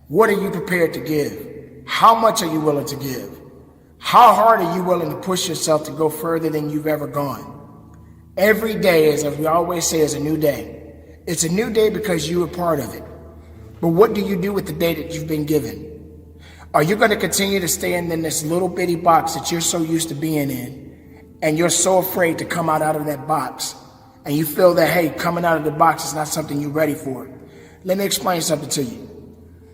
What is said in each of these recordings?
What are you prepared to give? How much are you willing to give? How hard are you willing to push yourself to go further than you've ever gone? Every day, as we always say, is a new day. It's a new day because you are part of it. But what do you do with the day that you've been given? Are you going to continue to stay in this little bitty box that you're so used to being in, and you're so afraid to come out of that box, and you feel that, hey, coming out of the box is not something you're ready for? Let me explain something to you.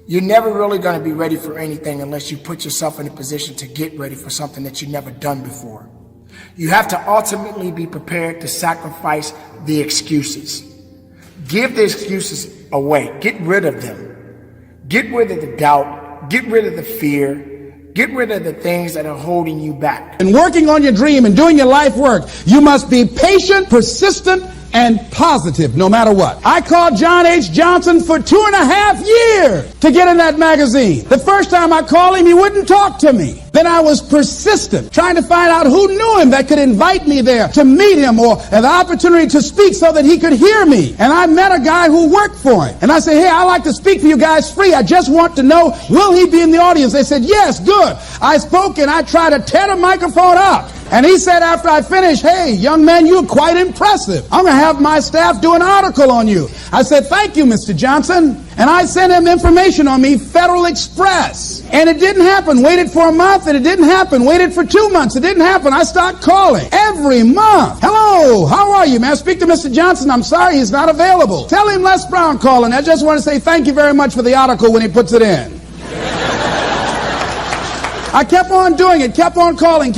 You're never really going to be ready for anything unless you put yourself in a position to get ready for something that you've never done before. You have to ultimately be prepared to sacrifice the excuses. Give the excuses away. Get rid of them. Get rid of the doubt. Get rid of the fear. Get rid of the things that are holding you back. And working on your dream and doing your life work, you must be patient, persistent, and positive no matter what. I called John H. Johnson for 2.5 years to get in that magazine. The first time I called him, he wouldn't talk to me. Then I was persistent, trying to find out who knew him that could invite me there to meet him or an opportunity to speak so that he could hear me. And I met a guy who worked for him. And I said, hey, I'd like to speak for you guys free. I just want to know, will he be in the audience? They said, yes, good. I spoke and I tried to tear the microphone up. And he said after I finished, hey, young man, you're quite impressive. I'm going to have my staff do an article on you. I said, thank you, Mr. Johnson. And I sent him information on me, Federal Express. And it didn't happen. Waited for a month and it didn't happen. Waited for 2 months. It didn't happen. I started calling every month. Hello, how are you, man? Speak to Mr. Johnson. I'm sorry, he's not available. Tell him Les Brown calling. I just want to say thank you very much for the article when he puts it in. I kept on doing it, kept on calling,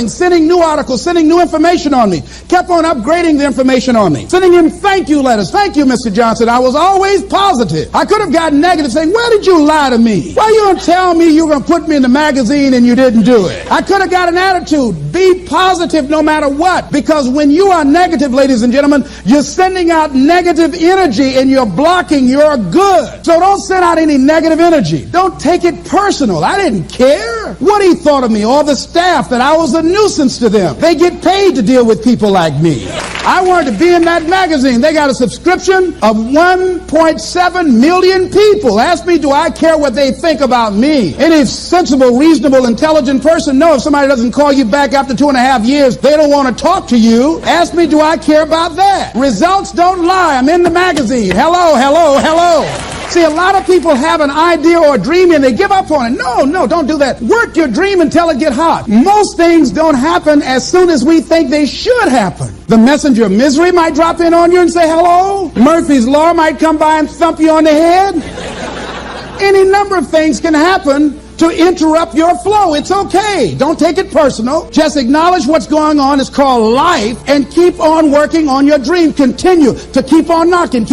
sending new articles, sending new information on me, kept on upgrading the information on me, sending him thank you letters. Thank you, Mr. Johnson. I was always positive. I could have gotten negative saying, where did you lie to me? Why you going to tell me you were going to put me in the magazine and you didn't do it? I could have got an attitude. Be positive no matter what. Because when you are negative, ladies and gentlemen, you're sending out negative energy and you're blocking your good. So don't send out any negative energy. Don't take it personal. I didn't care what he thought of me or the staff, that I was a nuisance to them. They get paid to deal with people like me. I wanted to be in that magazine. They got a subscription of 1.7 million people. Ask me, do I care what they think about me? Any sensible, reasonable, intelligent person knows if somebody doesn't call you back after 2.5 years, they don't want to talk to you. Ask me, do I care about that? Results don't lie. I'm in the magazine. Hello, hello, hello. See, a lot of people have an idea or a dream and they give up on it. No, don't do that. Work your dream until it get hot. Most things don't happen as soon as we think they should happen. The messenger of misery might drop in on you and say hello. Murphy's Law might come by and thump you on the head. Any number of things can happen to interrupt your flow. It's okay. Don't take it personal. Just acknowledge what's going on. It's called life, and keep on working on your dream. Continue to keep on knocking,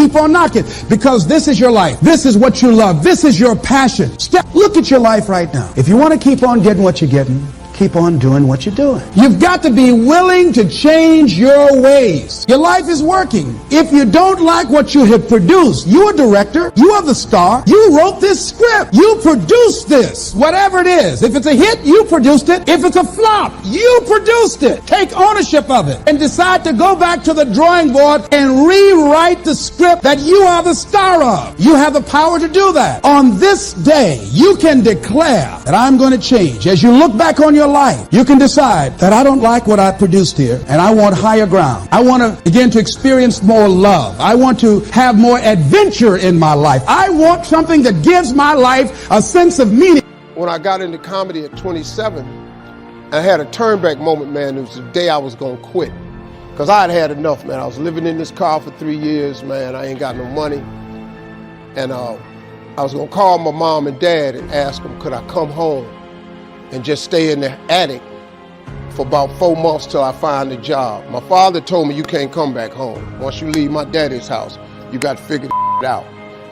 because this is your life. This is what you love. This is your passion. Look at your life right now. If you want to keep on getting what you're getting, keep on doing what you're doing. You've got to be willing to change your ways. Your life is working. If you don't like what you have produced, you're a director, you are the star, you wrote this script, you produced this, whatever it is. If it's a hit, you produced it. If it's a flop, you produced it. Take ownership of it and decide to go back to the drawing board and rewrite the script that you are the star of. You have the power to do that. On this day, you can declare that I'm going to change. As you look back on your life, you can decide that I don't like what I produced here and I want higher ground. I want to begin to experience more love. I want to have more adventure in my life. I want something that gives my life a sense of meaning. When I got into comedy at 27, I had a turn back moment, man. It was the day I was going to quit. Because I had had enough, man. I was living in this car for 3 years, man. I ain't got no money. And I was going to call my mom and dad and ask them, could I come home and just stay in the attic for about 4 months till I find a job. My father told me, you can't come back home. Once you leave my daddy's house, you got to figure it out.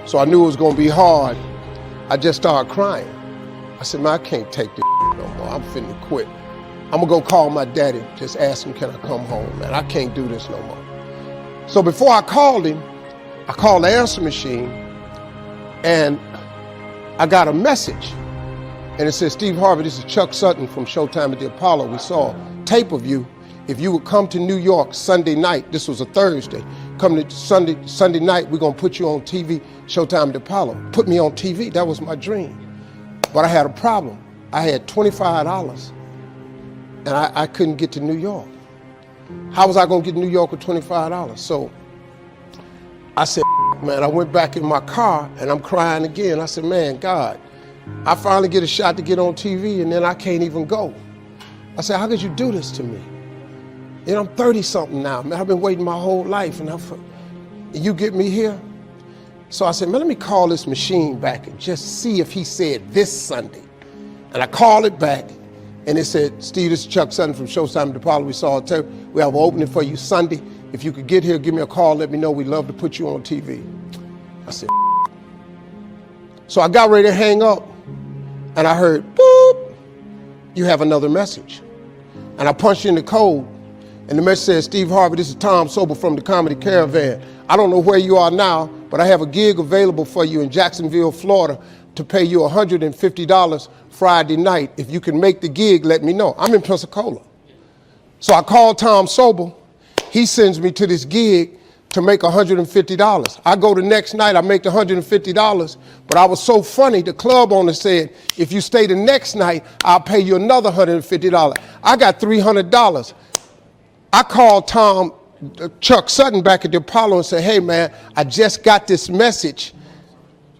So I knew it was going to be hard. I just started crying. I said, man, I can't take this no more. I'm finna quit. I'm going to go call my daddy, just ask him, can I come home, man? I can't do this no more. So before I called him, I called the answer machine, and I got a message. And it says, Steve Harvey, this is Chuck Sutton from Showtime at the Apollo. We saw a tape of you. If you would come to New York Sunday night, this was a Thursday, come to Sunday night, we're gonna put you on TV, Showtime at Apollo. Put me on TV, that was my dream. But I had a problem. I had $25 and I couldn't get to New York. How was I gonna get to New York with $25? So I said, man, I went back in my car and I'm crying again. I said, man, God, I finally get a shot to get on TV and then I can't even go. I said, how could you do this to me? You know, I'm 30-something now, man. I've been waiting my whole life and you get me here? So I said, man, let me call this machine back and just see if he said this Sunday. And I called it back and it said, Steve, this is Chuck Sutton from Showtime at Apollo. We have an opening for you Sunday. If you could get here, give me a call, let me know. We'd love to put you on TV. I said, so I got ready to hang up and I heard, boop, you have another message. And I punched in the code and the message says, Steve Harvey, this is Tom Sobel from the Comedy Caravan. I don't know where you are now, but I have a gig available for you in Jacksonville, Florida to pay you $150 Friday night. If you can make the gig, let me know. I'm in Pensacola. So I called Tom Sobel. He sends me to this gig to make $150. I go the next night, I make the $150, but I was so funny, the club owner said, if you stay the next night, I'll pay you another $150. I got $300. I called Chuck Sutton back at the Apollo and said, hey man, I just got this message.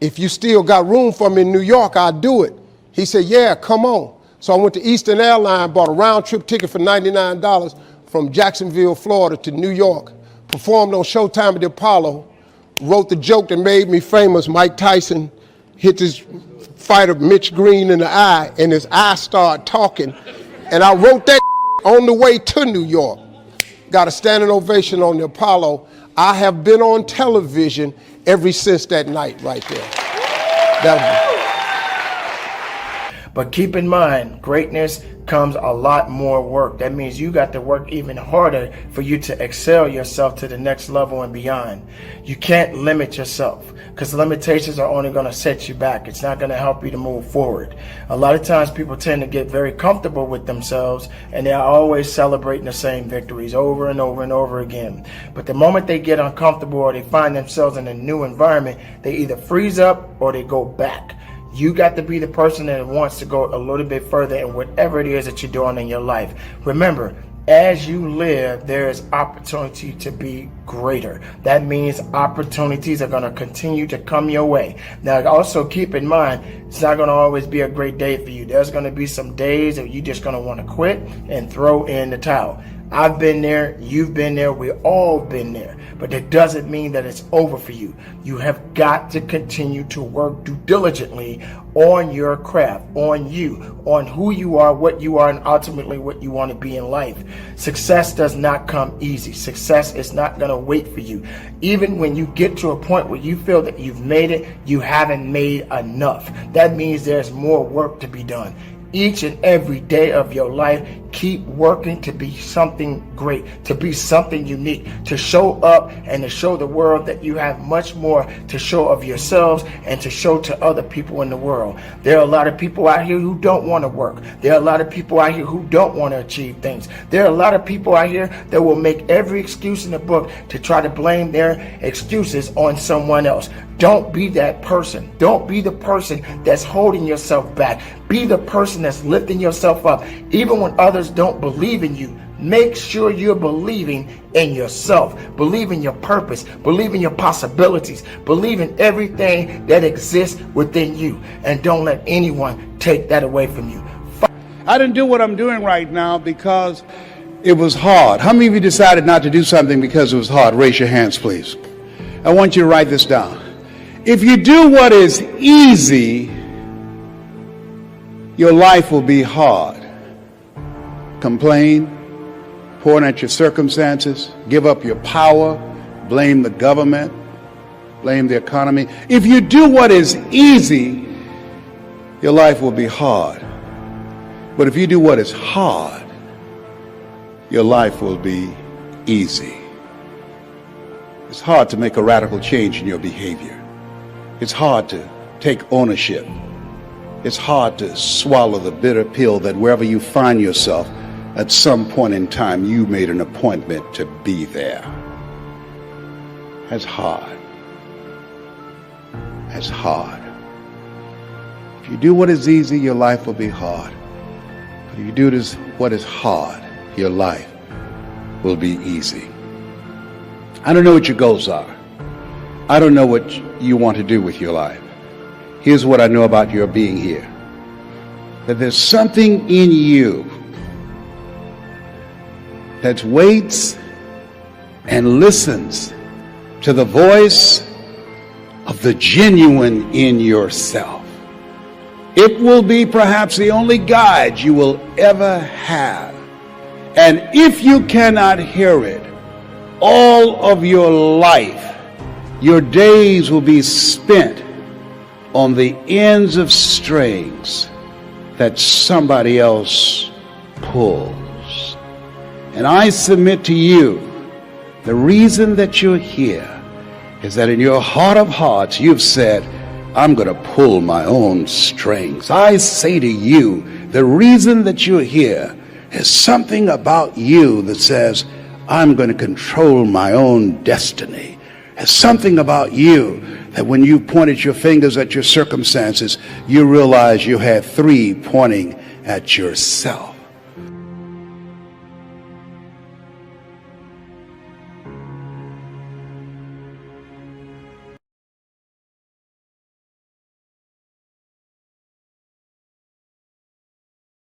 If you still got room for me in New York, I'll do it. He said, yeah, come on. So I went to Eastern Airlines, bought a round trip ticket for $99 from Jacksonville, Florida to New York, performed on Showtime at the Apollo, wrote the joke that made me famous. Mike Tyson hit this fighter Mitch Green in the eye and his eye started talking. And I wrote that on the way to New York. Got a standing ovation on the Apollo. I have been on television ever since that night right there. But keep in mind, greatness comes a lot more work. That means you got to work even harder for you to excel yourself to the next level and beyond. You can't limit yourself because limitations are only going to set you back. It's not going to help you to move forward. A lot of times people tend to get very comfortable with themselves and they're always celebrating the same victories over and over and over again. But the moment they get uncomfortable or they find themselves in a new environment, they either freeze up or they go back. You got to be the person that wants to go a little bit further in whatever it is that you're doing in your life. Remember, as you live, there is opportunity to be greater. That means opportunities are going to continue to come your way. Now, also keep in mind, it's not going to always be a great day for you. There's going to be some days that you're just going to want to quit and throw in the towel. I've been there, you've been there, we've all been there. But that doesn't mean that it's over for you. You have got to continue to work diligently on your craft, on you, on who you are, what you are, and ultimately what you want to be in life. Success does not come easy. Success is not going to wait for you. Even when you get to a point where you feel that you've made it, you haven't made enough. That means there's more work to be done. Each and every day of your life, keep working to be something great, to be something unique, to show up and to show the world that you have much more to show of yourselves and to show to other people in the world. There are a lot of people out here who don't want to work. There are a lot of people out here who don't want to achieve things. There are a lot of people out here that will make every excuse in the book to try to blame their excuses on someone else. Don't be that person. Don't be the person that's holding yourself back. Be the person that's lifting yourself up. Even when others don't believe in you, make sure you're believing in yourself. Believe in your purpose. Believe in your possibilities. Believe in everything that exists within you. And don't let anyone take that away from you. I didn't do what I'm doing right now because it was hard. How many of you decided not to do something because it was hard? Raise your hands, please. I want you to write this down. If you do what is easy, your life will be hard. Complain, point at your circumstances, give up your power, blame the government, blame the economy. If you do what is easy, your life will be hard. But if you do what is hard, your life will be easy. It's hard to make a radical change in your behavior. It's hard to take ownership. It's hard to swallow the bitter pill that wherever you find yourself, at some point in time, you made an appointment to be there. as hard. As hard. If you do what is easy, your life will be hard. But if you do what is hard, your life will be easy. I don't know what your goals are. I don't know what you want to do with your life. Here's what I know about your being here. That there's something in you that waits and listens to the voice of the genuine in yourself. It will be perhaps the only guide you will ever have. And if you cannot hear it, all of your life, your days will be spent on the ends of strings that somebody else pulls. And I submit to you, the reason that you're here is that in your heart of hearts, you've said, I'm going to pull my own strings. I say to you, the reason that you're here is something about you that says, I'm going to control my own destiny. There's something about you that when you pointed your fingers at your circumstances, you realize you had three pointing at yourself.